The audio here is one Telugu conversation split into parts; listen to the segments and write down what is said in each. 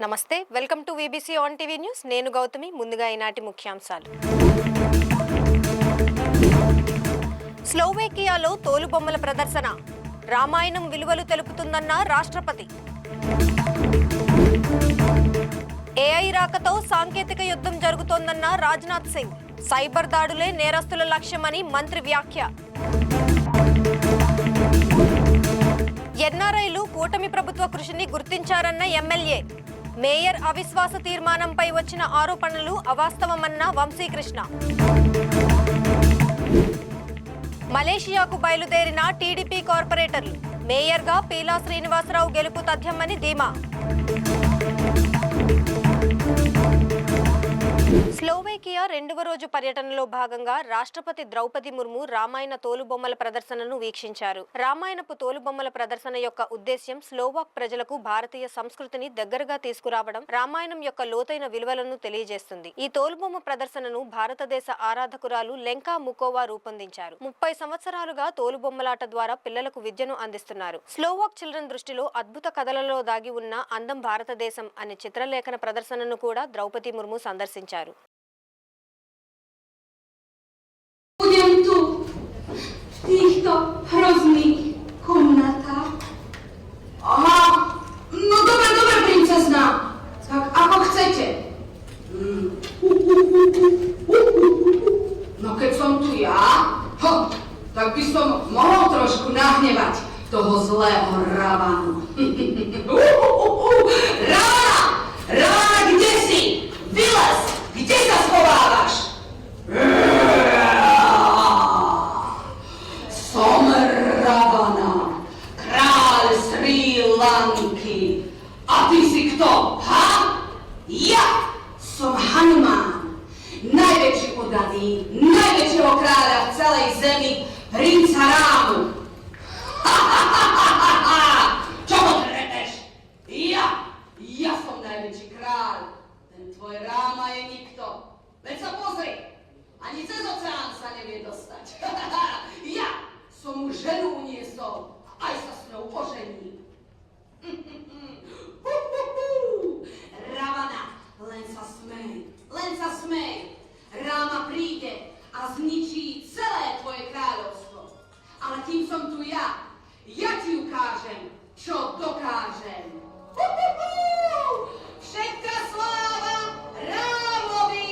నమస్తే, welcome to VBC on TV news. నేను గౌతమి. ముందుగా ఈనాటి ముఖ్యాంశాలు. స్లోవేకియాలో తోలుబొమ్మల ప్రదర్శన, రామాయణం విలువలు తెలుపుతుందన్న రాష్ట్రపతి. ఏఐ రాకతో సాంకేతిక యుద్ధం జరుగుతోందన్న రాజ్నాథ్ సింగ్. సైబర్ దాడులే నేరస్తుల లక్ష్యమని మంత్రి వ్యాఖ్య. ఎన్ఆర్ఐలు కూటమి ప్రభుత్వ కృషిని గుర్తించారన్న ఎమ్మెల్యే. మేయర్ అవిశ్వాస తీర్మానంపై వచ్చిన ఆరోపణలు అవాస్తవమన్న వంశీకృష్ణ. మలేషియాకు బయలుదేరిన టీడీపీ కార్పొరేటర్లు. మేయర్గా పీలా శ్రీనివాసరావు గెలుపు తథ్యమని ధీమా. స్లోవేకియా రెండవ రోజు పర్యటనలో భాగంగా రాష్ట్రపతి ద్రౌపది ముర్ము రామాయణ తోలుబొమ్మల ప్రదర్శనను వీక్షించారు. రామాయణపు తోలుబొమ్మల ప్రదర్శన యొక్క ఉద్దేశ్యం స్లోవాక్ ప్రజలకు భారతీయ సంస్కృతిని దగ్గరగా తీసుకురావడం, రామాయణం యొక్క లోతైన విలువలను తెలియజేస్తుంది. ఈ తోలుబొమ్మ ప్రదర్శనను భారతదేశ ఆరాధకురాలు లెంకా ముకోవా రూపొందించారు. 30 సంవత్సరాలుగా తోలుబొమ్మలాట ద్వారా పిల్లలకు విద్యను అందిస్తున్నారు. స్లోవాక్ చిల్డ్రన్ దృష్టిలో అద్భుత కథలలో దాగి ఉన్న అందం భారతదేశం అనే చిత్రలేఖన ప్రదర్శనను కూడా ద్రౌపది ముర్ము సందర్శించారు. W týchto hrozných komnatách? Aha, no dobre, princezna. Tak ako chcete. No keď som tu ja, tak by som mohol trošku nahnevať toho zlého Ravanu. Ravana, kde si? Vylez, kde sa schovávaš? Som Ravana, kráľ Srí Lanky. A ty si kto, ha? Ja som Hanuman, najväčší podaný, najväčšieho kráľa v celej zemi, princa Rámu. Čo ho trepeš? Ja som najväčší kráľ. Ten tvoj Ráma je nikto. Veď sa pozri, ani cez oceán sa nevie dostať. Ja som mu ženu uniesol, aj sa s ňou ožení. Ravana, len sa smej. Ráma príde a zničí celé tvoje kráľovstvo. Ale kým som tu ja ti ukážem, čo dokážem. Všetka sláva Rámovi!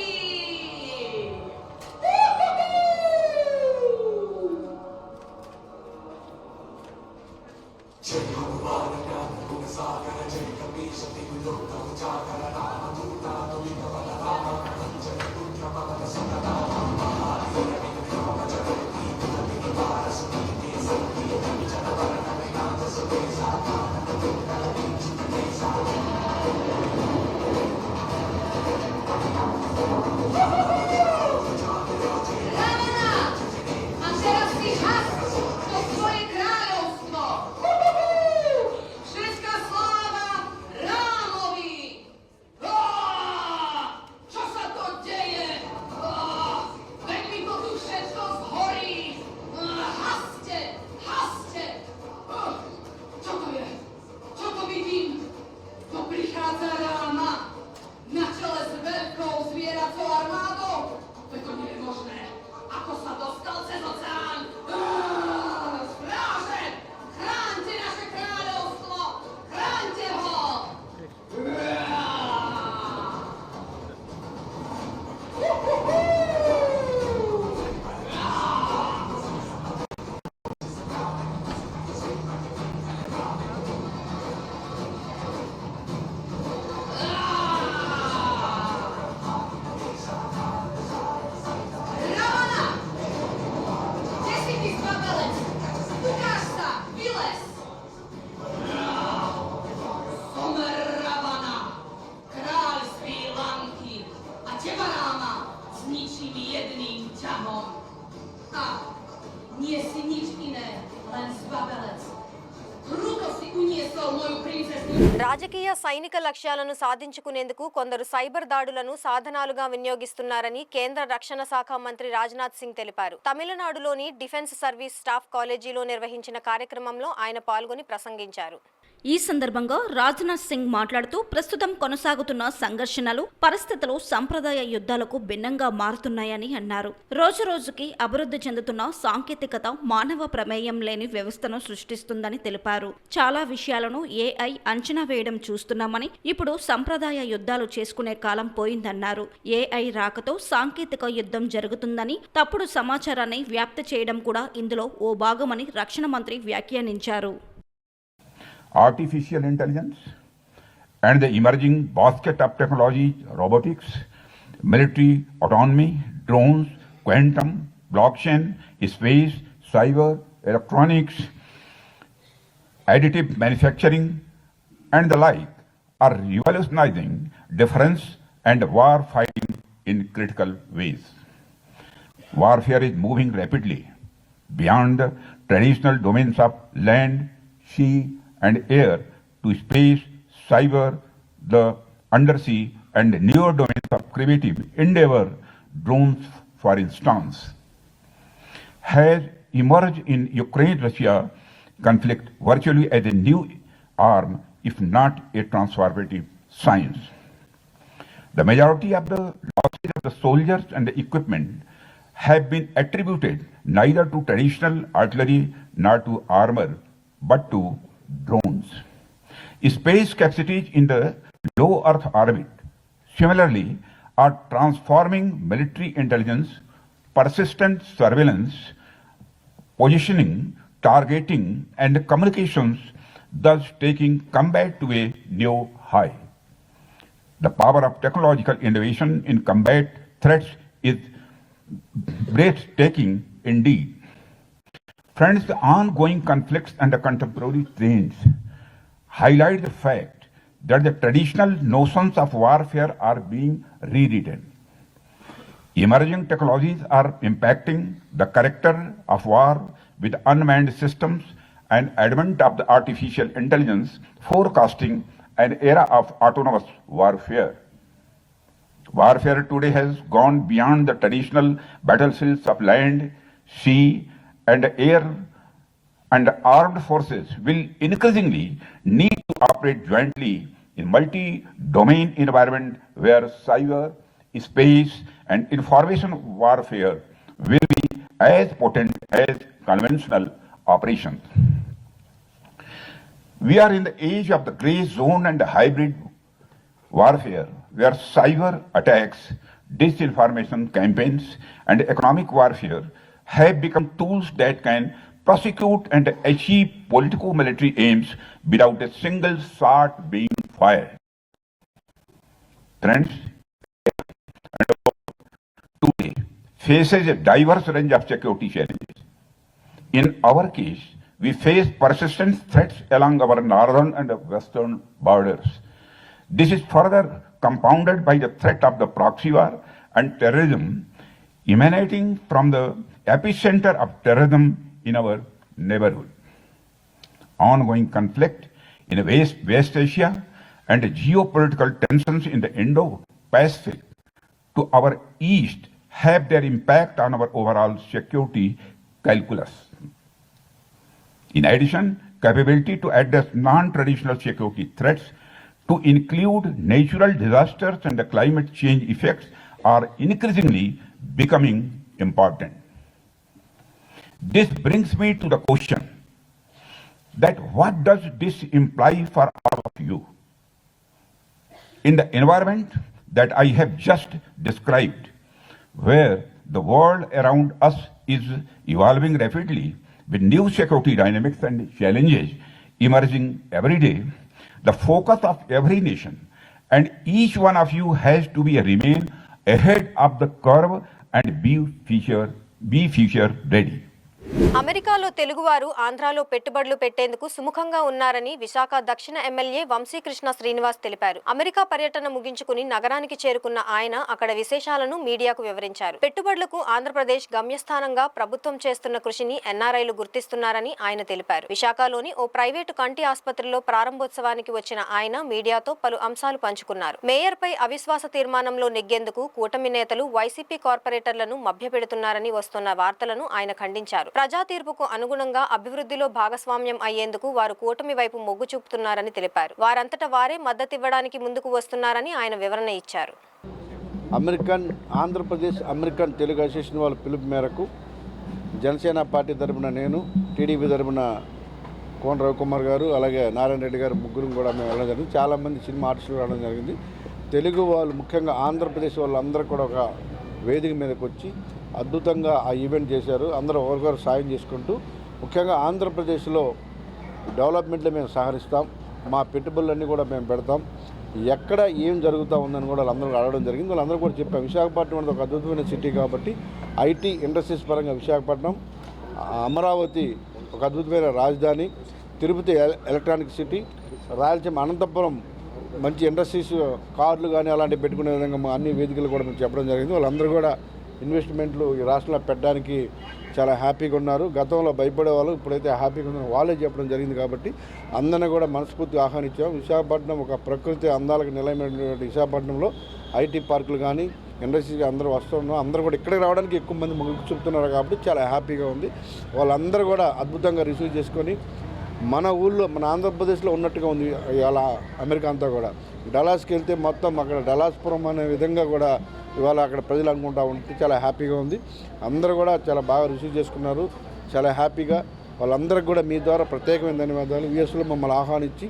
రాజకీయ సైనిక లక్ష్యాలను సాధించుకునేందుకు కొందరు సైబర్ దాడులను సాధనాలుగా వినియోగిస్తున్నారని కేంద్ర రక్షణ శాఖ మంత్రి రాజ్నాథ్ సింగ్ తెలిపారు. తమిళనాడులోని డిఫెన్స్ సర్వీస్ స్టాఫ్ కాలేజీలో నిర్వహించిన కార్యక్రమంలో ఆయన పాల్గొని ప్రసంగించారు. ఈ సందర్భంగా రాజ్నాథ్ సింగ్ మాట్లాడుతూ ప్రస్తుతం కొనసాగుతున్న సంఘర్షణలు పరిస్థితులు సంప్రదాయ యుద్ధాలకు భిన్నంగా మారుతున్నాయని అన్నారు. రోజురోజుకి అభివృద్ధి చెందుతున్న సాంకేతికత మానవ ప్రమేయం లేని వ్యవస్థను సృష్టిస్తుందని తెలిపారు. చాలా విషయాలను ఏఐ అంచనా వేయడం చూస్తున్నామని, ఇప్పుడు సంప్రదాయ యుద్ధాలు చేసుకునే కాలం పోయిందన్నారు. ఏఐ రాకతో సాంకేతిక యుద్ధం జరుగుతుందని, తప్పుడు సమాచారాన్ని వ్యాప్తి చేయడం కూడా ఇందులో ఓ భాగమని రక్షణ మంత్రి వ్యాఖ్యానించారు. Artificial intelligence and the emerging basket of technologies, robotics, military autonomy, drones, quantum, blockchain, space, cyber, electronics, additive manufacturing, and the like are revolutionizing defense and war fighting in critical ways. Warfare is moving rapidly beyond the traditional domains of land, sea, and air to space, cyber, the undersea, and newer domains of creative endeavor. Drones, for instance, has emerged in Ukraine-Russia conflict virtually as a new arm, if not a transformative science. The majority of the losses of the soldiers and the equipment have been attributed neither to traditional artillery nor to armor, but to drones. Space capacities in the low Earth orbit, similarly, are transforming military intelligence, persistent surveillance, positioning, targeting, and communications, thus taking combat to a new high. The power of technological innovation in combat threats is breathtaking indeed. Friends, the ongoing conflicts and the contemporary trends highlight the fact that the traditional notions of warfare are being rewritten. Emerging technologies are impacting the character of war with unmanned systems and advent of the artificial intelligence forecasting an era of autonomous warfare. Warfare today has gone beyond the traditional battlefields of land, sea, and air, and armed forces will increasingly need to operate jointly in multi-domain environment where cyber, space, and information warfare will be as potent as conventional operations. We are in the age of the gray zone and hybrid warfare, where cyber attacks, disinformation campaigns, and economic warfare have become tools that can prosecute and achieve politico-military aims without a single shot being fired. Friends, today faces a diverse range of security challenges. In our case, we face persistent threats along our northern and western borders. This is further compounded by the threat of the proxy war and terrorism emanating from the epicenter of terrorism in our neighborhood. Ongoing conflict in West Asia and geopolitical tensions in the Indo-Pacific to our east have their impact on our overall security calculus. In addition, capability to address non-traditional security threats to include natural disasters and the climate change effects are increasingly becoming important. This brings me to the question that what does this imply for all of you? In the environment that I have just described, where the world around us is evolving rapidly with new security dynamics and challenges emerging every day, the focus of every nation and each one of you has to remain ahead of the curve and be future ready. అమెరికాలో తెలుగువారు ఆంధ్రాలో పెట్టుబడులు పెట్టేందుకు సుముఖంగా ఉన్నారని విశాఖ దక్షిణ ఎమ్మెల్యే వంశీకృష్ణ శ్రీనివాస్ తెలిపారు. అమెరికా పర్యటన ముగించుకుని నగరానికి చేరుకున్న ఆయన అక్కడ విశేషాలను మీడియాకు వివరించారు. పెట్టుబడులకు ఆంధ్రప్రదేశ్ గమ్యస్థానంగా ప్రభుత్వం చేస్తున్న కృషిని ఎన్ఆర్ఐలు గుర్తిస్తున్నారని ఆయన తెలిపారు. విశాఖలోని ఓ ప్రైవేటు కంటి ఆసుపత్రిలో ప్రారంభోత్సవానికి వచ్చిన ఆయన మీడియాతో పలు అంశాలు పంచుకున్నారు. మేయర్పై అవిశ్వాస తీర్మానంలో నెగ్గేందుకు కూటమి నేతలు వైసీపీ కార్పొరేటర్లను మభ్యపెడుతున్నారని వస్తున్న వార్తలను ఆయన ఖండించారు. ప్రజా తీర్పుకు అనుగుణంగా అభివృద్ధిలో భాగస్వామ్యం అయ్యేందుకు వారు కూటమి వైపు మొగ్గు చూపుతున్నారని తెలిపారు. వారంతటా వారే మద్దతివ్వడానికి ముందుకు వస్తున్నారని ఆయన వివరణ ఇచ్చారు. ఆంధ్రప్రదేశ్ అమెరికన్ తెలుగు అసోసియేషన్ వాళ్ళ పిలుపు మేరకు జనసేన పార్టీ తరపున నేను, టీడీపీ తరపున కోన రవికుమార్ గారు, అలాగే నారాయణ రెడ్డి గారు ముగ్గురు కూడా మేము వెళ్ళడం జరిగింది. చాలామంది సినిమా ఆర్టిస్టులు రావడం జరిగింది. తెలుగు వాళ్ళు ముఖ్యంగా ఆంధ్రప్రదేశ్ వాళ్ళందరూ కూడా ఒక వేదిక మీదకి వచ్చి అద్భుతంగా ఆ ఈవెంట్ చేశారు. అందరూ ఒకరికొకరు సాయం చేసుకుంటూ ముఖ్యంగా ఆంధ్రప్రదేశ్లో డెవలప్మెంట్లో మేము సహకరిస్తాం, మా పెట్టుబడులన్నీ కూడా మేము పెడతాం, ఎక్కడ ఏం జరుగుతూ ఉందని కూడా వాళ్ళందరూ అడగడం జరిగింది. వాళ్ళందరూ కూడా చెప్పాం, విశాఖపట్నం అనేది ఒక అద్భుతమైన సిటీ కాబట్టి ఐటీ ఇండస్ట్రీస్ పరంగా విశాఖపట్నం, అమరావతి ఒక అద్భుతమైన రాజధాని, తిరుపతి ఎలక్ట్రానిక్ సిటీ, రాయలసీమ అనంతపురం మంచి ఇండస్ట్రీస్ కార్లు కానీ అలాంటివి పెట్టుకునే విధంగా మా అన్ని వేదికలు కూడా మేము చెప్పడం జరిగింది. వాళ్ళందరూ కూడా ఇన్వెస్ట్మెంట్లు ఈ రాష్ట్రంలో పెట్టడానికి చాలా హ్యాపీగా ఉన్నారు. గతంలో భయపడేవాళ్ళు ఇప్పుడైతే హ్యాపీగా ఉన్నారు, వాళ్ళే చెప్పడం జరిగింది. కాబట్టి అందరినీ కూడా మనస్ఫూర్తిగా ఆహ్వానించాం. విశాఖపట్నం ఒక ప్రకృతి అందాలకు నిలయమైనటువంటి విశాఖపట్నంలో ఐటీ పార్కులు కానీ ఇండస్ట్రీస్ అందరూ వస్తున్నాం, అందరూ కూడా ఇక్కడికి రావడానికి ఎక్కువ మంది మొగ్గు చూపుతున్నారు కాబట్టి చాలా హ్యాపీగా ఉంది. వాళ్ళందరూ కూడా అద్భుతంగా రిసీవ్ చేసుకొని మన ఊళ్ళో మన ఆంధ్రప్రదేశ్లో ఉన్నట్టుగా ఉంది ఇవాళ అమెరికా అంతా కూడా. డలాస్కి వెళ్తే మొత్తం అక్కడ డలాస్పురం అనే విధంగా కూడా ఇవాళ అక్కడ ప్రజలు అనుకుంటా ఉంటే చాలా హ్యాపీగా ఉంది. అందరూ కూడా చాలా బాగా రిసీవ్ చేసుకున్నారు, చాలా హ్యాపీగా. వాళ్ళందరికీ కూడా మీ ద్వారా ప్రత్యేకమైన ధన్యవాదాలు. యూఎస్లో మమ్మల్ని ఆహ్వానించి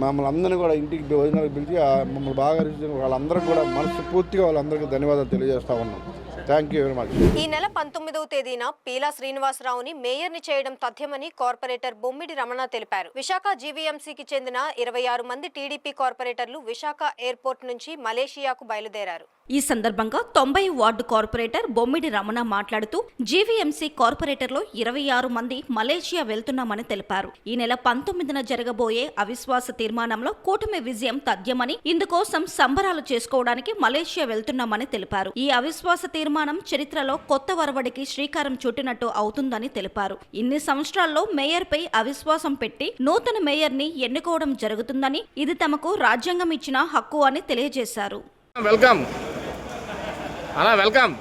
మమ్మల్ని అందరినీ కూడా ఇంటికి భోజనాలకు పిలిచి మమ్మల్ని బాగా రిసీవ్ చేసుకుని వాళ్ళందరికీ కూడా మనస్ఫూర్తిగా వాళ్ళందరికీ ధన్యవాదాలు తెలియజేస్తా ఉన్నాం. Thank you very much. ఈ నెల 19వ తేదీన పీలా శ్రీనివాసరావుని మేయర్ని చేయడం తథ్యమని కార్పొరేటర్ బొమ్మిడి రమణ తెలిపారు. విశాఖ జీవీఎంసీకి చెందిన 26 మంది టీడీపీ కార్పొరేటర్లు విశాఖ ఎయిర్పోర్ట్ నుంచి మలేషియాకు బయలుదేరారు. ఈ సందర్భంగా 90 వార్డు కార్పొరేటర్ బొమ్మిడి రమణ మాట్లాడుతూ జీవీఎంసీ కార్పొరేటర్లో 26 మంది మలేషియా వెళ్తున్నామని తెలిపారు. ఈ నెల 19న జరగబోయే అవిశ్వాస తీర్మానంలో కూటమి విజయం తథ్యమని, ఇందుకోసం సంబరాలు చేసుకోవడానికి మలేషియా వెళ్తున్నామని తెలిపారు. ఈ అవిశ్వాస తీర్మానం చరిత్రలో కొత్త వరవడికి శ్రీకారం చుట్టినట్టు అవుతుందని తెలిపారు. ఇన్ని సంవత్సరాల్లో మేయర్పై అవిశ్వాసం పెట్టి నూతన మేయర్ని ఎన్నుకోవడం జరుగుతుందని, ఇది తమకు రాజ్యాంగం ఇచ్చిన హక్కు అని తెలియజేశారు. వెల్కమ్ అలా వెల్కమ్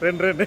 రండి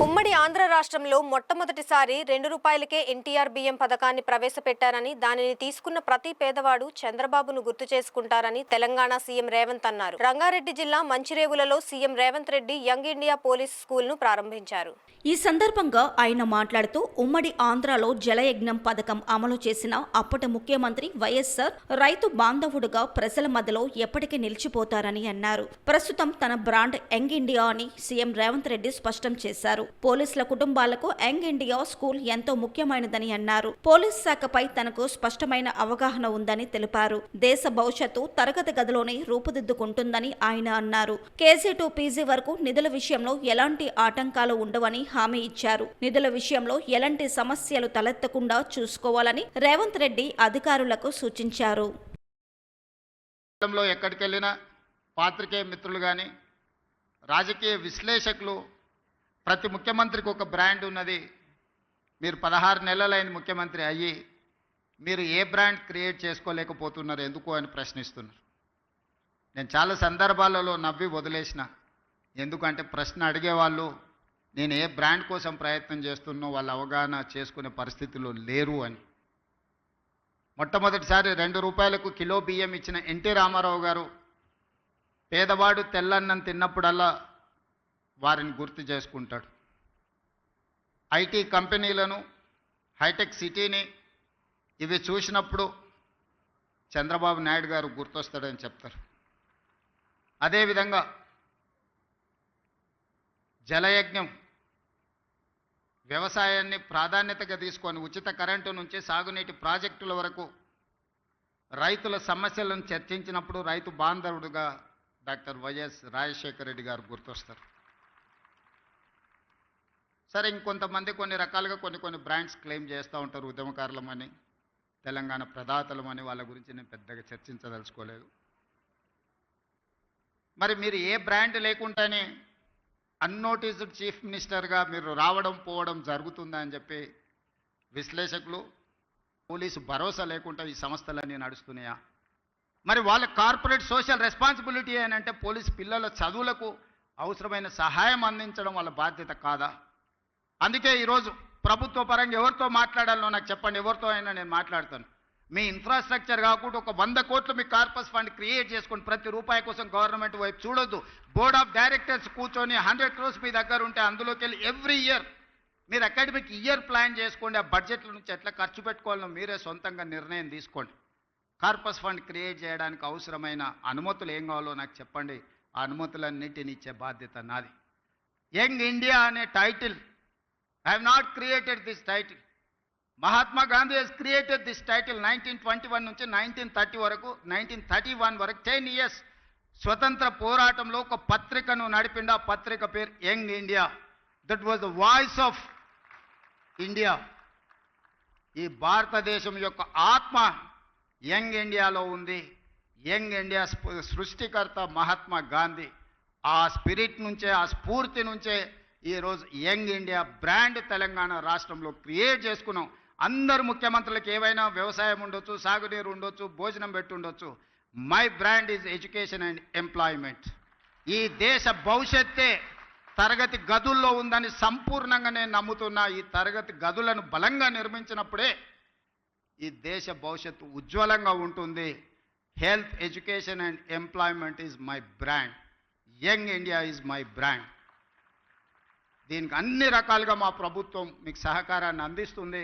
ఉమ్మడి ఆంధ్ర రాష్ట్రంలో మొట్టమొదటిసారి ₹2కే ఎన్టీఆర్ బియ్యం పథకాన్ని ప్రవేశపెట్టారని, దానిని తీసుకున్న ప్రతి పేదవాడు చంద్రబాబును గుర్తు చేసుకుంటారని తెలంగాణ సీఎం రేవంత్ అన్నారు. రంగారెడ్డి జిల్లా మంచిరేవులలో CM Revanth Reddy young India police స్కూల్ను ప్రారంభించారు. ఈ సందర్భంగా ఆయన మాట్లాడుతూ ఉమ్మడి ఆంధ్రాలో జలయజ్ఞం పథకం అమలు చేసిన అప్పటి ముఖ్యమంత్రి వైఎస్ఆర్ రైతు బాంధవుడుగా ప్రజల మధ్యలో ఎప్పటికీ నిలిచిపోతారని అన్నారు. ప్రస్తుతం తన బ్రాండ్ యంగ్ ఇండియా అని సీఎం రేవంత్ రెడ్డి స్పష్టం చేశారు. పోలీసుల కుటుంబాలకు యంగ్ ఇండియా స్కూల్ ఎంతో ముఖ్యమైనదని అన్నారు. పోలీస్ శాఖపై తనకు స్పష్టమైన అవగాహన ఉందని తెలిపారు. దేశ భవిష్యత్తు తరగతి గదిలోనే రూపుదిద్దుకుంటుందని ఆయన అన్నారు. కేజీ టు పీజీ వరకు నిధుల విషయంలో ఎలాంటి ఆటంకాలు ఉండవని హామీ ఇచ్చారు. నిధుల విషయంలో ఎలాంటి సమస్యలు తలెత్తకుండా చూసుకోవాలని రేవంత్ రెడ్డి అధికారులకు సూచించారు. ఎక్కడికెళ్ళినా పాత్రికేయ మిత్రులు కానీ రాజకీయ విశ్లేషకులు ప్రతి ముఖ్యమంత్రికి ఒక బ్రాండ్ ఉన్నది. మీరు 16 నెలలైన ముఖ్యమంత్రి అయ్యి మీరు ఏ బ్రాండ్ క్రియేట్ చేసుకోలేకపోతున్నారు ఎందుకు అని ప్రశ్నిస్తున్నారు. నేను చాలా సందర్భాలలో నవ్వి వదిలేసిన, ఎందుకంటే ప్రశ్న అడిగేవాళ్ళు నేను ఏ బ్రాండ్ కోసం ప్రయత్నం చేస్తున్నో వాళ్ళు అవగాహన చేసుకునే పరిస్థితిలో లేరు అని. మొట్టమొదటిసారి ₹2కు కిలో బియ్యం ఇచ్చిన ఎన్టీ రామారావు గారు పేదవాడు తెల్లన్నం తిన్నప్పుడల్లా వారిని గుర్తు చేసుకుంటాడు. ఐటీ కంపెనీలను, హైటెక్ సిటీని ఇవి చూసినప్పుడు చంద్రబాబు నాయుడు గారు గుర్తొస్తాడని చెప్తారు. అదేవిధంగా జలయజ్ఞం వ్యవసాయాన్ని ప్రాధాన్యతగా తీసుకొని ఉచిత కరెంటు నుంచి సాగునీటి ప్రాజెక్టుల వరకు రైతుల సమస్యలను చర్చించినప్పుడు రైతు బాంధవుడుగా డాక్టర్ వైఎస్ రాజశేఖర రెడ్డి గారు గుర్తొస్తారు. సరే, ఇంకొంతమంది కొన్ని రకాలుగా కొన్ని బ్రాండ్స్ క్లెయిమ్ చేస్తూ ఉంటారు. ఉద్యమకారులమని, తెలంగాణ ప్రదాతలమని, వాళ్ళ గురించి నేను పెద్దగా చర్చించదలుచుకోలేదు. మరి మీరు ఏ బ్రాండ్ లేకుండానే అన్నోటీస్డ్ చీఫ్ మినిస్టర్గా మీరు రావడం పోవడం జరుగుతుందని చెప్పి విశ్లేషకులు, పోలీసు భరోసా లేకుండా ఈ సంస్థలన్నీ నడుస్తున్నాయా? మరి వాళ్ళ కార్పొరేట్ సోషల్ రెస్పాన్సిబిలిటీ అని అంటే పోలీసు పిల్లల చదువులకు అవసరమైన సహాయం అందించడం వాళ్ళ బాధ్యత కాదా? అందుకే ఈరోజు ప్రభుత్వ పరంగా ఎవరితో మాట్లాడాలో నాకు చెప్పండి, ఎవరితో అయినా నేను మాట్లాడతాను. మీ ఇన్ఫ్రాస్ట్రక్చర్ కాకుండా ఒక 100 కోట్లు మీ కార్పస్ ఫండ్ క్రియేట్ చేసుకొని ప్రతి రూపాయి కోసం గవర్నమెంట్ వైపు చూడొద్దు. బోర్డ్ ఆఫ్ డైరెక్టర్స్ కూర్చొని 100 crores మీ దగ్గర ఉంటే అందులోకి వెళ్ళి ఎవ్రీ ఇయర్ మీరు అకాడమిక్ ఇయర్ ప్లాన్ చేసుకోండి. ఆ బడ్జెట్ల నుంచి ఎట్లా ఖర్చు పెట్టుకోవాలో మీరే సొంతంగా నిర్ణయం తీసుకోండి. కార్పస్ ఫండ్ క్రియేట్ చేయడానికి అవసరమైన అనుమతులు ఏం కావాలో నాకు చెప్పండి. ఆ అనుమతులన్నింటినీ ఇచ్చే బాధ్యత నాది. యంగ్ ఇండియా అనే title, I have not created this title. Mahatma Gandhi has created this title 1921 నుంచి 1930 వరకు, 1931 వరకు 10 years స్వతంత్ర పోరాటంలో ఒక పత్రికను నడిపిండు. ఆ పత్రిక పేరు young India. That was the voice of India. ఈ భారతదేశం యొక్క ఆత్మ యంగ్ ఇండియాలో ఉంది. యంగ్ ఇండియా సృష్టికర్త మహాత్మా గాంధీ. ఆ స్పిరిట్ నుంచే, ఆ స్ఫూర్తి నుంచే ఈరోజు యంగ్ ఇండియా బ్రాండ్ తెలంగాణ రాష్ట్రంలో క్రియేట్ చేసుకున్నాం. అందరు ముఖ్యమంత్రులకు ఏవైనా వ్యవసాయం ఉండొచ్చు, సాగునీరు ఉండొచ్చు, భోజనం పెట్టి ఉండొచ్చు. My brand is education and employment. ఈ దేశ భవిష్యత్తే తరగతి గదుల్లో ఉందని సంపూర్ణంగా నేను నమ్ముతున్నా. ఈ తరగతి గదులను బలంగా నిర్మించినప్పుడే ఈ దేశ భవిష్యత్తు ఉజ్వలంగా ఉంటుంది. Health, education and employment is my brand. Young India is my brand. దీనికి అన్ని రకాలుగా మా ప్రభుత్వం మీకు సహకారాన్ని అందిస్తుంది.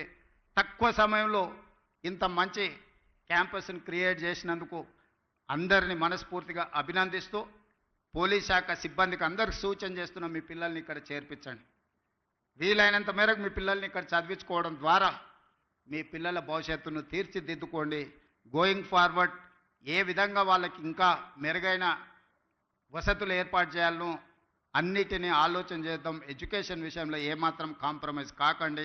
తక్కువ సమయంలో ఇంత మంచి క్యాంపస్ని క్రియేట్ చేసినందుకు అందరినీ మనస్ఫూర్తిగా అభినందిస్తూ, పోలీస్ శాఖ సిబ్బందికి అందరికి సూచన చేస్తున్న మీ పిల్లల్ని ఇక్కడ చేర్పించండి. వీలైనంత మేరకు మీ పిల్లల్ని ఇక్కడ చదివించుకోవడం ద్వారా మీ పిల్లల భవిష్యత్తును తీర్చిదిద్దుకోండి. గోయింగ్ ఫార్వర్డ్ ఏ విధంగా వాళ్ళకి ఇంకా మెరుగైన వసతులు ఏర్పాటు చేయాలనో అన్నిటినీ ఆలోచన చేద్దాం. ఎడ్యుకేషన్ విషయంలో ఏమాత్రం కాంప్రమైజ్ కాకండి.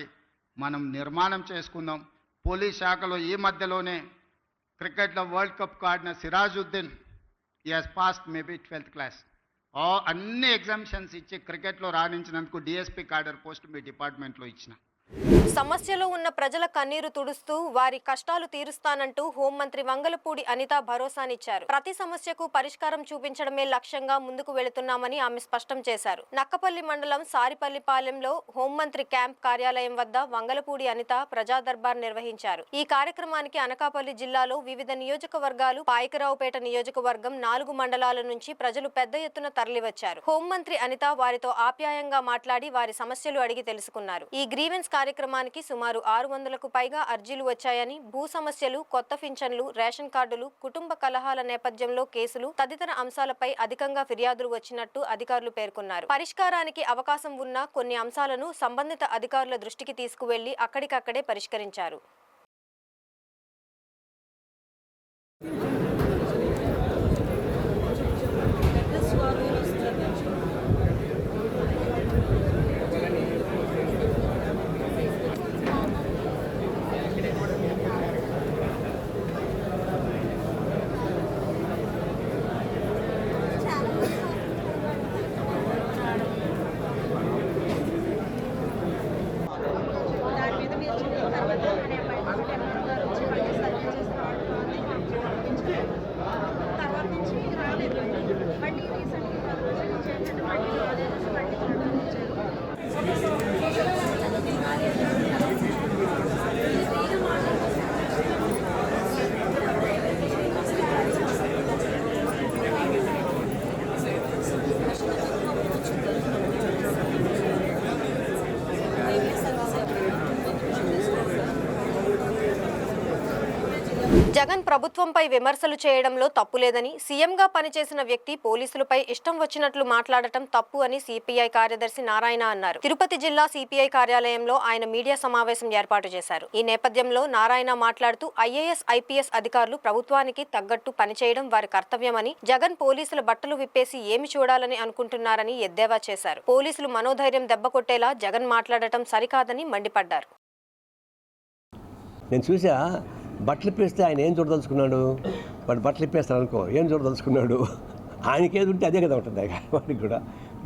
మనం నిర్మాణం చేసుకుందాం. పోలీస్ శాఖలో ఈ మధ్యలోనే క్రికెట్లో వరల్డ్ కప్ ఆడిన సిరాజుద్దీన్, ఈ has passed maybe 12th class. అన్ని ఎగ్జామిషన్స్ ఇచ్చి క్రికెట్లో రాణించినందుకు డిఎస్పీ క్యాడర్ పోస్ట్ మీ డిపార్ట్మెంట్లో ఇచ్చిన. సమస్యలో ఉన్న ప్రజల కన్నీరు తుడుస్తూ వారి కష్టాలు తీరుస్తానంటూ హోంమంత్రి వంగలపూడి అనిత భరోసానిచ్చారు. ప్రతి సమస్యకు పరిష్కారం చూపించడమే లక్ష్యంగా ముందుకు వెళుతున్నామని ఆమె స్పష్టం చేశారు. నక్కపల్లి మండలం సారిపల్లిపాలెంలో హోంమంత్రి క్యాంప్ కార్యాలయం వద్ద వంగలపూడి అనిత ప్రజా దర్బార్ నిర్వహించారు. ఈ కార్యక్రమానికి అనకాపల్లి జిల్లాలో వివిధ నియోజకవర్గాలు, పాయకరావుపేట నియోజకవర్గం 4 మండలాల నుంచి ప్రజలు పెద్ద ఎత్తున తరలివచ్చారు. హోంమంత్రి అనిత వారితో ఆప్యాయంగా మాట్లాడి వారి సమస్యలు అడిగి తెలుసుకున్నారు. ఈ గ్రీవెన్స్ కార్యక్రమానికి సుమారు 600కు పైగా అర్జీలు వచ్చాయని, భూ సమస్యలు, కొత్త పింఛన్లు, రేషన్ కార్డులు, కుటుంబ కలహాల నేపథ్యంలో కేసులు తదితర అంశాలపై అధికంగా ఫిర్యాదులు వచ్చినట్టు అధికారులు పేర్కొన్నారు. పరిష్కారానికి అవకాశం ఉన్న కొన్ని అంశాలను సంబంధిత అధికారుల దృష్టికి తీసుకువెళ్లి అక్కడికక్కడే పరిష్కరించారు. జగన్ ప్రభుత్వంపై విమర్శలు చేయడంలో తప్పులేదని, సీఎంగా పనిచేసిన వ్యక్తి పోలీసులపై ఇష్టం వచ్చినట్లు మాట్లాడటం తప్పు అని సిపిఐ కార్యదర్శి నారాయణ అన్నారు. తిరుపతి జిల్లా సిపిఐ కార్యాలయంలో ఆయన మీడియా సమావేశం ఏర్పాటు చేశారు. ఈ నేపథ్యంలో నారాయణ మాట్లాడుతూ ఐఏఎస్, ఐపీఎస్ అధికారులు ప్రభుత్వానికి తగ్గట్టు పనిచేయడం వారి కర్తవ్యమని, జగన్ పోలీసుల బట్టలు విప్పేసి ఏమి చూడాలని అనుకుంటున్నారని ఎద్దేవా చేశారు. పోలీసులు మనోధైర్యం దెబ్బకొట్టేలా జగన్ మాట్లాడటం సరికాదని మండిపడ్డారు. నేను చూసా, బట్టలు ఇప్పేస్తే ఆయన ఏం చూడదలుచుకున్నాడు? వాడు బట్టలు ఇప్పేస్తాడు అనుకో, ఏం చూడదలుచుకున్నాడు? ఆయనకి ఏది ఉంటే అదే కదా ఉంటుంది వాడికి కూడా.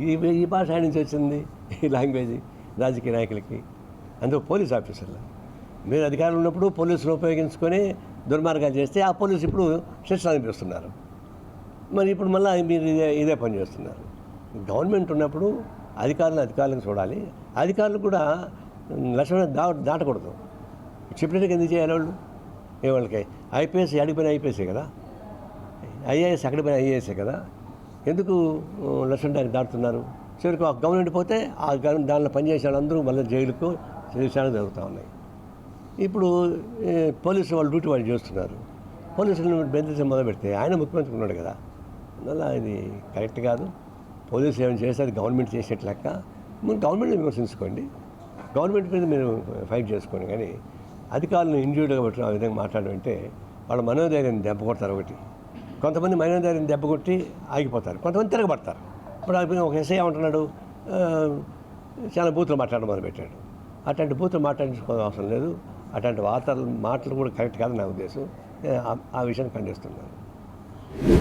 ఈ భాష ఆయన నుంచి వచ్చింది, ఈ లాంగ్వేజ్ రాజకీయ నాయకులకి, అందులో పోలీస్ ఆఫీసర్లు. మీరు అధికారంలో ఉన్నప్పుడు పోలీసులు ఉపయోగించుకొని దుర్మార్గాలు చేస్తే ఆ పోలీసు ఇప్పుడు శిక్ష అనిపిస్తున్నారు. మరి ఇప్పుడు మళ్ళీ మీరు ఇదే పని చేస్తున్నారు. గవర్నమెంట్ ఉన్నప్పుడు అధికారులను చూడాలి. అధికారులు కూడా లక్ష్మణ దాటకూడదు. చెప్పినట్టుగా ఎందుకు చేయాలి వాళ్ళు? వాళ్ళకి ఐపీఎస్ అడిగిపోయిన ఐపీఎస్ఏ కదా, ఐఏఎస్ అక్కడిపోయిన ఐఏఎస్ఏ కదా, ఎందుకు లక్ష్మణ దాటుతున్నారు? చివరికి ఆ గవర్నమెంట్ పోతే ఆ దానిలో పనిచేసే వాళ్ళందరూ మళ్ళీ జైలుకు విషయాలు జరుగుతూ ఉన్నాయి. ఇప్పుడు పోలీసులు వాళ్ళు డ్యూటీ వాళ్ళు చేస్తున్నారు. పోలీసులను బెదిరించడం మొదలు పెడితే ఆయన ముఖ్యమంత్రి ఉన్నాడు కదా, అందువల్ల ఇది కరెక్ట్ కాదు. పోలీసులు ఏమైనా చేస్తే అది గవర్నమెంట్ చేసేట లెక్క. మీరు గవర్నమెంట్ని విమర్శించుకోండి, గవర్నమెంట్ మీద మీరు ఫైట్ చేసుకోండి. కానీ అధికారులను ఇండివిజువల్గా పెట్టి ఆ విధంగా మాట్లాడమంటే వాళ్ళ మనోధైర్యాన్ని దెబ్బ కొడతారు. ఒకటి, కొంతమంది మనోధైర్యాన్ని దెబ్బ కొట్టి ఆగిపోతారు, కొంతమంది తిరగబడతారు. ఇప్పుడు ఒక ఎస్ఐ ఏమంటున్నాడు, చాలా బూతులు మాట్లాడడం మొదలుపెట్టాడు. అట్లాంటి బూతులు మాట్లాడించుకోవాల్సిన అవసరం లేదు. అట్లాంటి మాటలు కూడా కరెక్ట్ కాదు నా ఉద్దేశం. ఆ విషయాన్ని ఖండిస్తున్నాను.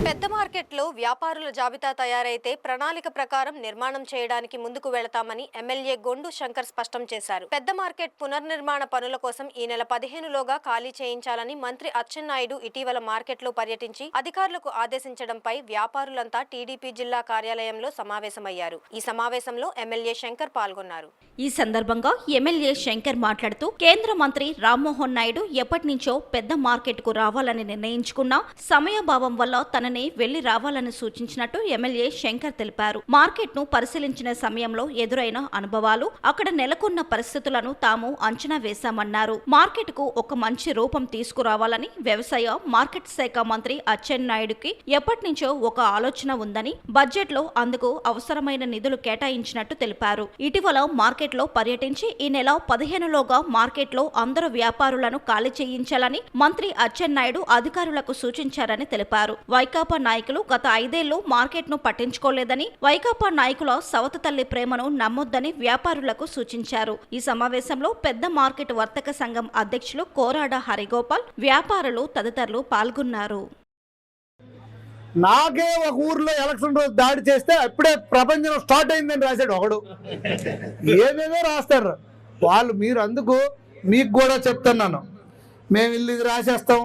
పెద్ద మార్కెట్లో వ్యాపారుల జాబితా తయారైతే ప్రణాళిక ప్రకారం నిర్మాణం చేయడానికి ముందుకు వెళతామని ఎమ్మెల్యే గొండు శంకర్ స్పష్టం చేశారు. పెద్ద మార్కెట్ పునర్నిర్మాణ పనుల కోసం ఈ నెల 15లోగా ఖాళీ చేయించాలని మంత్రి అచ్చెన్నాయుడు ఇటీవల మార్కెట్లో పర్యటించి అధికారులకు ఆదేశించడంపై వ్యాపారులంతా టీడీపీ జిల్లా కార్యాలయంలో సమావేశమయ్యారు. ఈ సమావేశంలో ఎమ్మెల్యే శంకర్ పాల్గొన్నారు. ఈ సందర్భంగా ఎమ్మెల్యే శంకర్ మాట్లాడుతూ కేంద్ర మంత్రి రామ్మోహన్ నాయుడు ఎప్పటినుంచో పెద్ద మార్కెట్కు రావాలని నిర్ణయించుకున్నా సమయభావం వల్ల తనని వెళ్లి రావాలని సూచించినట్టు ఎమ్మెల్యే శంకర్ తెలిపారు. మార్కెట్ను పరిశీలించిన సమయంలో ఎదురైన అనుభవాలు, అక్కడ నెలకొన్న పరిస్థితులను తాము అంచనా వేశామన్నారు. మార్కెట్కు ఒక మంచి రూపం తీసుకురావాలని వ్యవసాయ మార్కెట్ శాఖ మంత్రి అచ్చెన్నాయుడుకి ఎప్పటినుంచో ఒక ఆలోచన ఉందని బడ్జెట్లో అందుకు అవసరమైన నిధులు కేటాయించినట్టు తెలిపారు. ఇటీవల మార్కెట్లో పర్యటించి ఈ నెల 15లోగా మార్కెట్లో అందరు వ్యాపారులను ఖాళీ చేయించాలని మంత్రి అచ్చెన్నాయుడు అధికారులకు సూచించారని తెలిపారు. వైకాపా నాయకులు గత 5 ఏళ్లు మార్కెట్ను పట్టించుకోలేదని, వైకాపా నాయకుల సవత తల్లి ప్రేమను నమ్మొద్దని వ్యాపారులకు సూచించారు. ఈ సమావేశంలో పెద్ద మార్కెట్ వర్తక సంఘం అధ్యక్షులు కోరాడ హరిగోపాల్, వ్యాపారులు తదితరులు పాల్గొన్నారు. నాకే ఒక ఊర్లో ఎలక్షన్ రోజు దాడి చేస్తే అప్పుడే ప్రపంచం స్టార్ట్ అయిందని రాశాడు ఒకడు. ఏమేమో రాస్తారు వాళ్ళు. మీరు అందుకు మీకు కూడా చెప్తున్నాను, మేము ఇది రాసేస్తాం,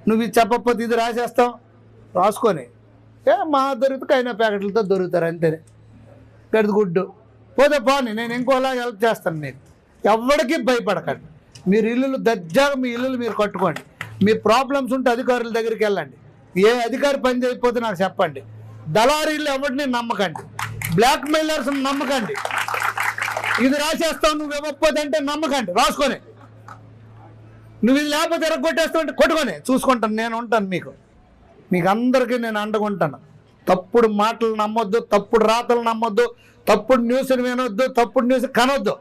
నువ్వు ఇది చెప్పకపోతే ఇది రాసేస్తాం, రాసుకొని మా దొరికితే అయినా ప్యాకెట్లతో దొరుకుతారు అంతేనే. గడిది గుడ్డు పోతే పోనీ, నేను ఇంకోలా హెల్ప్ చేస్తాను. నేను ఎవరికి భయపడకండి. మీరు ఇల్లులు దర్జాగా మీ ఇల్లులు మీరు కట్టుకోండి. మీ ప్రాబ్లమ్స్ ఉంటే అధికారుల దగ్గరికి వెళ్ళండి. ఏ అధికారి పని చేయకపోతే నాకు చెప్పండి. దళారీలు ఎవరిని నమ్మకండి, బ్లాక్ మెయిలర్స్ నమ్మకండి. ఇది రాసేస్తావు నువ్వు ఇవ్వకపోతే అంటే నమ్మకండి, రాసుకొని. నువ్వు ఇది లేకపోతే ఎరగొట్టేస్తావు అంటే కొట్టుకొని చూసుకుంటాను. నేను ఉంటాను, మీకు అందరికీ నేను అండగుంటాను. తప్పుడు మాటలు నమ్మొద్దు, తప్పుడు రాతలు నమ్మొద్దు, తప్పుడు న్యూస్ని వినొద్దు, తప్పుడు న్యూస్ కనొద్దు.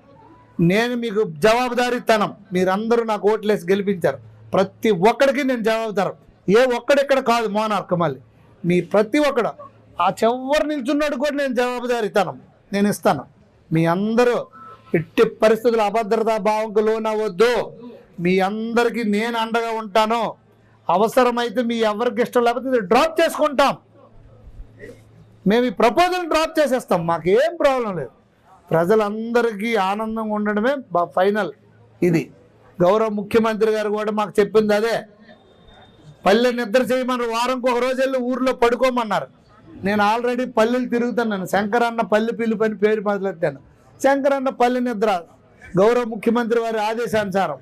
నేను మీకు జవాబుదారీతనం. మీరందరూ నాకు ఓట్లేసి గెలిపించారు. ప్రతి ఒక్కడికి నేను జవాబుదారం. ఏ ఒక్కడిక్కడ కాదు మోనార్క్. మళ్ళీ మీ ప్రతి ఒక్కడు ఆ చివరి నిల్చున్నాడు కూడా నేను జవాబుదారీతనం నేను ఇస్తాను. మీ అందరూ ఎట్టి పరిస్థితులు అభద్రతా భావంకు లోనవద్దు. మీ అందరికీ నేను అండగా ఉంటాను. అవసరమైతే మీ ఎవరికి ఇష్టం లేకపోతే డ్రాప్ చేసుకుంటాం. మేము ఈ ప్రపోజల్ డ్రాప్ చేసేస్తాం, మాకేం ప్రాబ్లం లేదు. ప్రజలందరికీ ఆనందంగా ఉండడమే ఫైనల్. ఇది గౌరవ ముఖ్యమంత్రి గారు కూడా మాకు చెప్పింది అదే. పల్లె నిద్ర చేయమన్నారు. వారంకి ఒక రోజు వెళ్ళి ఊర్లో పడుకోమన్నారు. నేను ఆల్రెడీ పల్లెలు తిరుగుతున్నాను. శంకరన్న పల్లె పిలుపు అని పేరు మొదలెట్టాను. శంకరన్న పల్లె నిద్ర గౌరవ ముఖ్యమంత్రి వారి ఆదేశానుసారం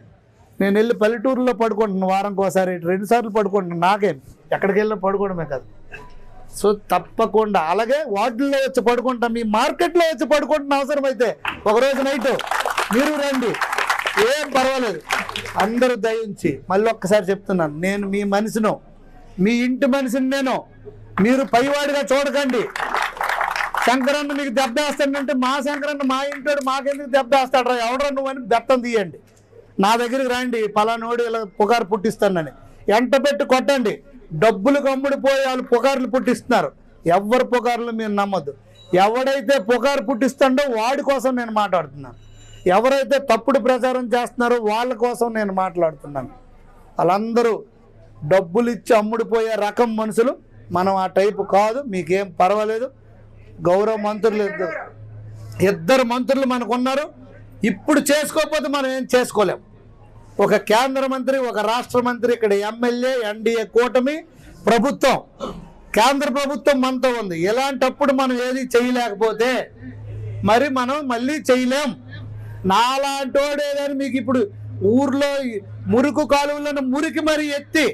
నేను వెళ్ళి పల్లెటూరులో పడుకుంటున్నాను. వారంకి ఒకసారి 2 సార్లు పడుకుంటున్నాను. నాకేం ఎక్కడికి వెళ్ళినా పడుకోవడమే కాదు. సో తప్పకుండా అలాగే వార్డుల్లో వచ్చి పడుకుంటాం, మీ మార్కెట్లో వచ్చి పడుకుంటున్న అవసరమైతే ఒకరోజు నైట్ మీరు రండి, ఏం పర్వాలేదు. అందరూ దయించి మళ్ళీ ఒక్కసారి చెప్తున్నాను, నేను మీ మనిషిను, మీ ఇంటి మనిషిని. నేను మీరు పైవాడిగా చూడకండి. శంకరన్న మీకు దెబ్బ వేస్తాడంటే మా శంకరన్న మా ఇంటోడు మాకెందుకు దెబ్బ వేస్తాడు రా, ఎవడరా నువ్వు అని బెత్తం తీయండి. నా దగ్గరికి రండి, పలానోడు ఇలా పుకారు పుట్టిస్తానని ఎంట పెట్టి కొట్టండి. డబ్బులు కమ్ముడిపోయి వాళ్ళు పుకార్లు పుట్టిస్తున్నారు. ఎవరు పుకార్లు మీరు నమ్మద్దు. ఎవడైతే పుకారు పుట్టిస్తాడో వాడి కోసం నేను మాట్లాడుతున్నాను. ఎవరైతే తప్పుడు ప్రచారం చేస్తున్నారో వాళ్ళ కోసం నేను మాట్లాడుతున్నాను. వాళ్ళందరూ డబ్బులు ఇచ్చి అమ్ముడిపోయే రకం మనుషులు. మనం ఆ టైపు కాదు. మీకేం పర్వాలేదు. గౌరవ మంత్రులు ఇద్దరు మంత్రులు మనకు ఉన్నారు. ఇప్పుడు చేసుకోకపోతే మనం ఏం చేసుకోలేం. ఒక కేంద్ర మంత్రి, ఒక రాష్ట్ర మంత్రి, ఇక్కడ ఎమ్మెల్యే, ఎన్డీఏ కూటమి ప్రభుత్వం, కేంద్ర ప్రభుత్వం మనతో ఉంది. ఇలాంటప్పుడు మనం ఏది చేయలేకపోతే మరి మనం మళ్ళీ చేయలేం. నాలాంటి వాడు ఏదైనా మీకు ఇప్పుడు ఊర్లో మురికి కాలువలను మురికి మరి ఎత్తి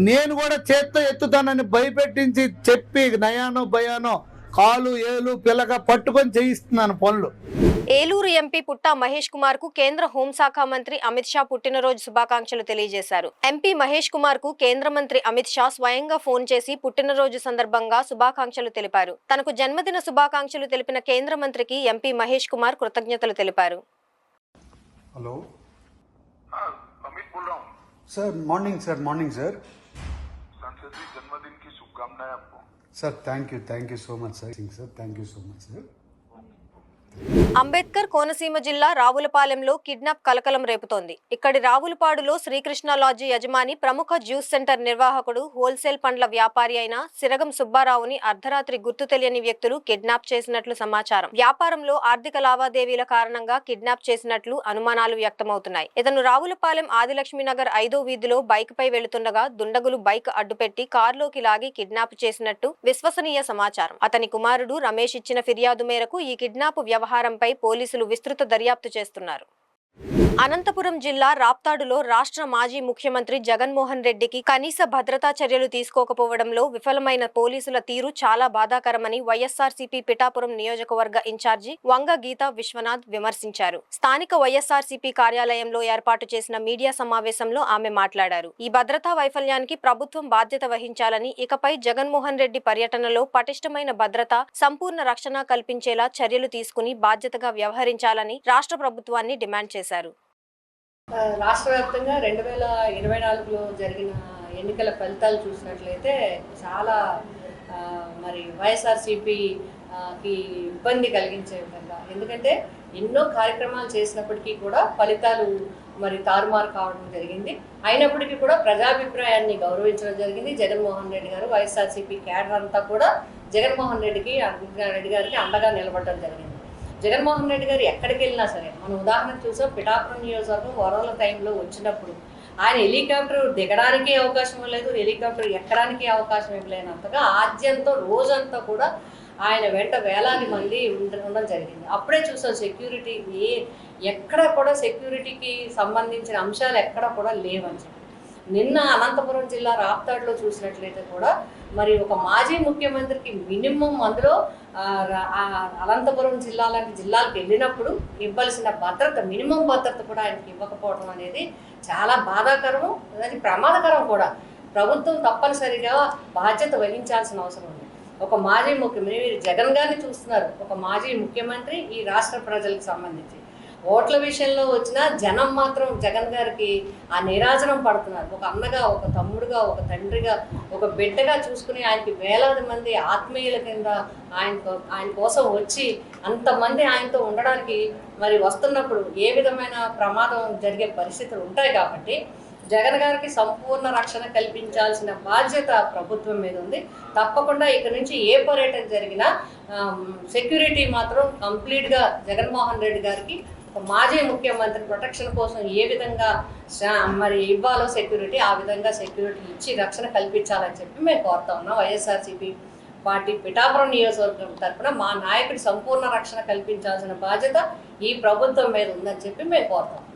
నేను కూడా చేత్తో ఎత్తుతానని భయపెట్టించి చెప్పి నయానో భయానో కాలు ఏలు పిల్లగా పట్టుకొని చేయిస్తున్నాను పనులు. ఏలూరు ఎంపీ పుట్టా మహేష్ కుమార్ కు కేంద్ర హోంశాఖ మంత్రి అమిత్ షా పుట్టినరోజు శుభాకాంక్షలు తెలియజేశారు. ఎంపీ మహేష్ కుమార్ కు కేంద్ర మంత్రి అమిత్ షా స్వయంగా ఫోన్ చేసి పుట్టినరోజు సందర్భంగా శుభాకాంక్షలు తెలిపారు. తనకు జన్మదిన శుభాకాంక్షలు తెలిపిన కేంద్ర మంత్రికి ఎంపీ మహేష్ కుమార్ కృతజ్ఞతలు తెలిపారు. हेलो अमित बोल रहा हूँ सर. Morning sir. सांसद जी जन्मदिन की शुभकामनाएं आपको. Sir thank you so much sir. Thank you so much sir. Ambedkar Konaseema జిల్లా రావులపాలెంలో కిడ్నాప్ కలకలం రేపుతోంది. ఇక్కడి రావులపాడులో శ్రీకృష్ణ లాడ్జి యజమాని, ప్రముఖ జ్యూస్ సెంటర్ నిర్వాహకుడు, హోల్సేల్ పండ్ల వ్యాపారి అయిన సిరగం సుబ్బారావుని అర్ధరాత్రి గుర్తు తెలియని వ్యక్తులు కిడ్నాప్ చేసినట్లు సమాచారం. వ్యాపారంలో ఆర్థిక లావాదేవీల కారణంగా కిడ్నాప్ చేసినట్లు అనుమానాలు వ్యక్తమవుతున్నాయి. ఇతను రావులపాలెం ఆదిలక్ష్మీనగర్ 5వ వీధిలో బైక్ పై వెళుతుండగా దుండగులు బైక్ అడ్డుపెట్టి కారులోకి లాగి కిడ్నాప్ చేసినట్టు విశ్వసనీయ సమాచారం. అతని కుమారుడు రమేష్ ఇచ్చిన ఫిర్యాదు మేరకు ఈ కిడ్నాప్ వ్యవహారంపై పోలీసులు విస్తృత దర్యాప్తు చేస్తున్నారు. అనంతపురం జిల్లా రాప్తాడులో రాష్ట్ర మాజీ ముఖ్యమంత్రి జగన్మోహన్ రెడ్డికి కనీస భద్రతా చర్యలు తీసుకోకపోవడంలో విఫలమైన పోలీసుల తీరు చాలా బాధాకరమని వైఎస్ఆర్సీపీ పిఠాపురం నియోజకవర్గ ఇన్ఛార్జి వంగ గీతా విశ్వనాథ్ విమర్శించారు. స్థానిక వైఎస్ఆర్సీపీ కార్యాలయంలో ఏర్పాటు చేసిన మీడియా సమావేశంలో ఆమె మాట్లాడారు. ఈ భద్రతా వైఫల్యానికి ప్రభుత్వం బాధ్యత వహించాలని, ఇకపై జగన్మోహన్ రెడ్డి పర్యటనలో పటిష్టమైన భద్రత, సంపూర్ణ రక్షణ కల్పించేలా చర్యలు తీసుకుని బాధ్యతగా వ్యవహరించాలని రాష్ట్ర ప్రభుత్వాన్ని డిమాండ్ చేశారు. రాష్ట్ర వ్యాప్తంగా 2024లో జరిగిన ఎన్నికల ఫలితాలు చూసినట్లయితే చాలా మరి వైఎస్ఆర్సీపీకి ఇబ్బంది కలిగించే విధంగా, ఎందుకంటే ఎన్నో కార్యక్రమాలు చేసినప్పటికీ కూడా ఫలితాలు మరి తారుమారు కావడం జరిగింది. అయినప్పటికీ కూడా ప్రజాభిప్రాయాన్ని గౌరవించడం జరిగింది. జగన్మోహన్ రెడ్డి గారు, వైఎస్ఆర్సీపీ క్యాడర్ అంతా కూడా జగన్మోహన్ రెడ్డి గారికి అండగా నిలబడడం జరిగింది. జగన్మోహన్ రెడ్డి గారు ఎక్కడికి వెళ్ళినా సరే, మనం ఉదాహరణ చూసాం, పిఠాపురం నియోజకవర్గం వరదల టైంలో వచ్చినప్పుడు ఆయన హెలికాప్టర్ దిగడానికి అవకాశం లేదు, హెలికాప్టర్ ఎక్కడానికి అవకాశం ఇవ్వలేనంతగా ఆద్యంతో రోజంతా కూడా ఆయన వెంట వేలాది మంది ఉండడం జరిగింది. అప్పుడే చూసాం సెక్యూరిటీ ఎక్కడ కూడా సెక్యూరిటీకి సంబంధించిన అంశాలు ఎక్కడ కూడా లేవని చెప్పి. నిన్న అనంతపురం జిల్లా రాప్తాడులో చూసినట్లయితే కూడా మరి ఒక మాజీ ముఖ్యమంత్రికి మినిమం అందులో అనంతపురం జిల్లా లాంటి జిల్లాలకు వెళ్ళినప్పుడు ఇవ్వాల్సిన భద్రత, మినిమం భద్రత కూడా ఆయనకి ఇవ్వకపోవడం అనేది చాలా బాధాకరము, అది ప్రమాదకరం కూడా. ప్రభుత్వం తప్పనిసరిగా బాధ్యత వహించాల్సిన అవసరం ఉంది. ఒక మాజీ ముఖ్యమంత్రి, జగన్ గారిని చూస్తున్నారు, ఒక మాజీ ముఖ్యమంత్రి ఈ రాష్ట్ర ప్రజలకు సంబంధించి ఓట్ల విషయంలో వచ్చిన జనం మాత్రం జగన్ గారికి ఆ నీరాజనం పడుతున్నారు. ఒక అన్నగా, ఒక తమ్ముడుగా, ఒక తండ్రిగా, ఒక బిడ్డగా చూసుకుని ఆయనకి వేలాది మంది ఆత్మీయుల కింద ఆయన కోసం వచ్చి అంతమంది ఆయనతో ఉండడానికి మరి వస్తున్నప్పుడు ఏ విధమైన ప్రమాదం జరిగే పరిస్థితులు ఉంటాయి. కాబట్టి జగన్ గారికి సంపూర్ణ రక్షణ కల్పించాల్సిన బాధ్యత ప్రభుత్వం మీద ఉంది. తప్పకుండా ఇక్కడ నుంచి ఏ పర్యటన జరిగినా సెక్యూరిటీ మాత్రం కంప్లీట్గా జగన్మోహన్ రెడ్డి గారికి ఒక మాజీ ముఖ్యమంత్రి ప్రొటెక్షన్ కోసం ఏ విధంగా మరి ఇవ్వాలో సెక్యూరిటీ, ఆ విధంగా సెక్యూరిటీ ఇచ్చి రక్షణ కల్పించాలని చెప్పి మేము కోరుతా ఉన్నాం. వైఎస్ఆర్సీపీ పార్టీ పిఠాపురం నియోజకవర్గం తరఫున మా నాయకుడి సంపూర్ణ రక్షణ కల్పించాల్సిన బాధ్యత ఈ ప్రభుత్వం మీద ఉందని చెప్పి మేము కోరుతాం.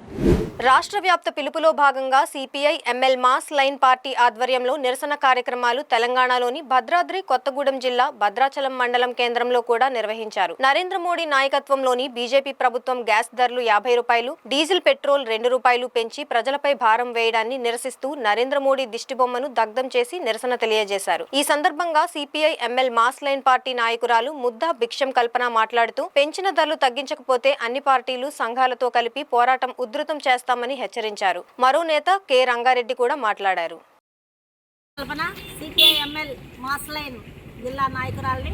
రాష్ట్ర వ్యాప్త పిలుపులో భాగంగా CPI ML mass line party ఆధ్వర్యంలో నిరసన కార్యక్రమాలు తెలంగాణలోని భద్రాద్రి కొత్తగూడెం జిల్లా భద్రాచలం మండలం కేంద్రంలో కూడా నిర్వహించారు. నరేంద్ర మోడీ నాయకత్వంలోని బీజేపీ ప్రభుత్వం గ్యాస్ ధరలు 50 రూపాయలు, డీజిల్ పెట్రోల్ 2 రూపాయలు పెంచి ప్రజలపై భారం వేయడాన్ని నిరసిస్తూ నరేంద్ర మోడీ దిష్టిబొమ్మను దగ్ధం చేసి నిరసన తెలియజేశారు. ఈ సందర్భంగా CPI ML mass line party నాయకురాలు ముద్దా భిక్షం కల్పన మాట్లాడుతూ పెంచిన ధరలు తగ్గించకపోతే అన్ని పార్టీలు సంఘాలతో కలిపి పోరాటం ఉధృతం చేస్తామని హెచ్చరించారు. మరో నేత కె రంగారెడ్డి కూడా మాట్లాడారు. సిపిఐ ఎంఎల్ మాస్ లైన్ జిల్లా నాయకురాలని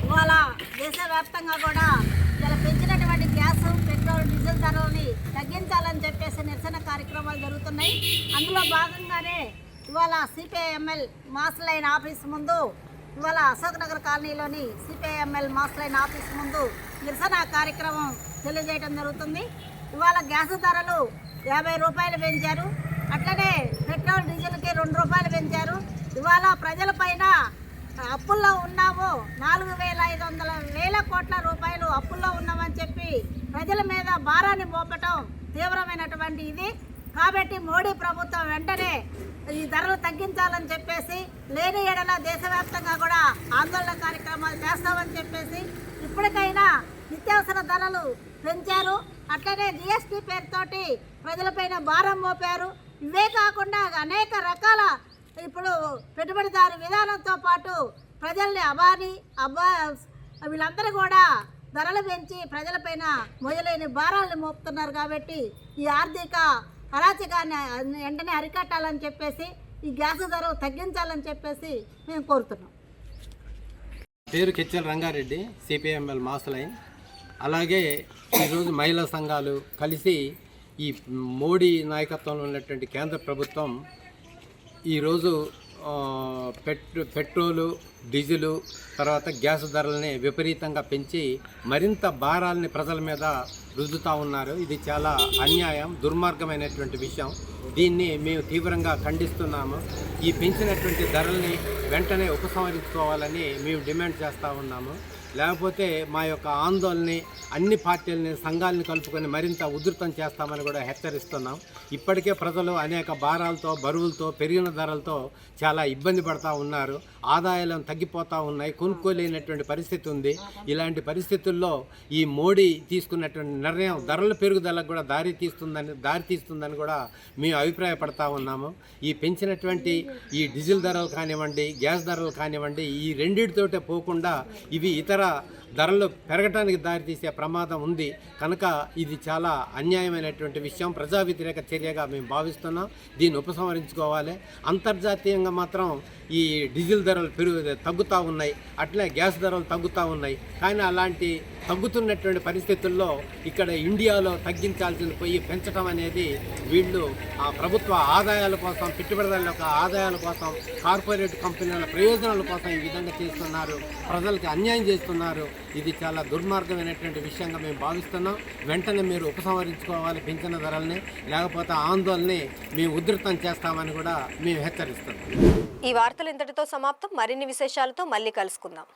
ఇవాళ దేశవ్యాప్తంగా కూడా ఇలా పెంచినటువంటి గ్యాస్, పెట్రోల్, డీజిల్ ధరలని తగ్గించాలని చెప్పేసి నిరసన కార్యక్రమాలు జరుగుతున్నాయి. అందులో భాగంగానే ఇవాళ CPI ML mass line office ముందు ఇవాళ అశోక్ నగర్ కాలనీలోని సిపిఐఎంఎల్ మాస్ లైన్ ఆఫీస్ ముందు నిరసన కార్యక్రమం తెలియజేయడం జరుగుతుంది. ఇవాళ గ్యాస్ ధరలు 50 రూపాయలు పెంచారు. అట్లనే పెట్రోల్ డీజిల్కి 2 రూపాయలు పెంచారు. ఇవాళ ప్రజల పైన అప్పుల్లో ఉన్నాము, 4,500 కోట్ల రూపాయలు అప్పుల్లో ఉన్నామని చెప్పి ప్రజల మీద భారాన్ని మోపటం తీవ్రమైనటువంటి ఇది. కాబట్టి మోడీ ప్రభుత్వం వెంటనే ఈ ధరలు తగ్గించాలని చెప్పేసి, లేని ఎడల దేశవ్యాప్తంగా కూడా ఆందోళన కార్యక్రమాలు చేస్తామని చెప్పేసి, ఇప్పటికైనా నిత్యావసర ధరలు పెంచారు. అట్లనే జిఎస్టీ పేరుతోటి ప్రజలపైన భారం మోపారు. ఇవే కాకుండా అనేక రకాల ఇప్పుడు పెట్టుబడిదారు విధానంతో పాటు ప్రజల్ని వీళ్ళందరూ కూడా ధరలు పెంచి ప్రజలపైన మొదలైన భారాలను మోపుతున్నారు. కాబట్టి ఈ ఆర్థిక అరాచకాన్ని వెంటనే అరికట్టాలని చెప్పేసి, ఈ గ్యాస్ ధర తగ్గించాలని చెప్పేసి మేము కోరుతున్నాం. పేరు కెచ్చల రంగారెడ్డి, సిపిఐఎంఎల్ మాస్ లైన్. అలాగే ఈరోజు మహిళా సంఘాలు కలిసి ఈ మోడీ నాయకత్వంలో ఉన్నటువంటి కేంద్ర ప్రభుత్వం ఈరోజు పెట్రోలు, డీజిలు, తర్వాత గ్యాస్ ధరలని విపరీతంగా పెంచి మరింత భారాలని ప్రజల మీద రుద్దుతూ ఉన్నారు. ఇది చాలా అన్యాయం, దుర్మార్గమైనటువంటి విషయం. దీన్ని మేము తీవ్రంగా ఖండిస్తున్నాము. ఈ పెంచినటువంటి ధరల్ని వెంటనే ఉపసంహరించుకోవాలని మేము డిమాండ్ చేస్తూ ఉన్నాము. లేకపోతే మా యొక్క ఆందోళనని అన్ని పార్టీలని, సంఘాలని కలుపుకొని మరింత ఉధృతం చేస్తామని కూడా హెచ్చరిస్తున్నాం. ఇప్పటికే ప్రజలు అనేక భారాలతో, బరువులతో, పెరిగిన ధరలతో చాలా ఇబ్బంది పడుతూ ఉన్నారు. ఆదాయాలను తగ్గిపోతూ ఉన్నాయి, కొనుక్కోలేనటువంటి పరిస్థితి ఉంది. ఇలాంటి పరిస్థితుల్లో ఈ మోడీ తీసుకున్నటువంటి నిర్ణయం ధరల పెరుగుదలకు కూడా దారి తీస్తుందని కూడా మేము అభిప్రాయపడతా ఉన్నాము. ఈ పెంచినటువంటి ఈ డీజిల్ ధరలు కానివ్వండి, గ్యాస్ ధరలు కానివ్వండి, ఈ రెండింటితోటే పోకుండా ఇవి ఇతర ధరలు పెరగటానికి దారితీసే ప్రమాదం ఉంది. కనుక ఇది చాలా అన్యాయమైనటువంటి విషయం, ప్రజా వ్యతిరేక చర్యగా మేము భావిస్తున్నాం. దీన్ని ఉపసంహరించుకోవాలి. అంతర్జాతీయంగా మాత్రం ఈ డీజిల్ ధరలు తగ్గుతూ ఉన్నాయి, అట్లే గ్యాస్ ధరలు తగ్గుతూ ఉన్నాయి. కానీ అలాంటి తగ్గుతున్నటువంటి పరిస్థితుల్లో ఇక్కడ ఇండియాలో తగ్గించాల్సింది పోయి పెంచడం అనేది వీళ్ళు ఆ ప్రభుత్వ ఆదాయాల కోసం, పెట్టుబడిదారుల యొక్క ఆదాయాల కోసం, కార్పొరేట్ కంపెనీల ప్రయోజనాల కోసం ఈ విధంగా చేస్తున్నారు, ప్రజలకు అన్యాయం చేస్తున్నారు. ఇది చాలా దుర్మార్గమైనటువంటి విషయంగా మేము భావిస్తున్నాం. వెంటనే మీరు ఉపసంహరించుకోవాలి పెంచిన ధరల్ని, లేకపోతే ఆందోళనని మేము ఉధృతం చేస్తామని కూడా మేము హెచ్చరిస్తున్నాం. ఈ వార్తలు ఇంతటితో సమాప్తం. మరిన్ని విశేషాలతో మళ్ళీ కలుసుకుందాం.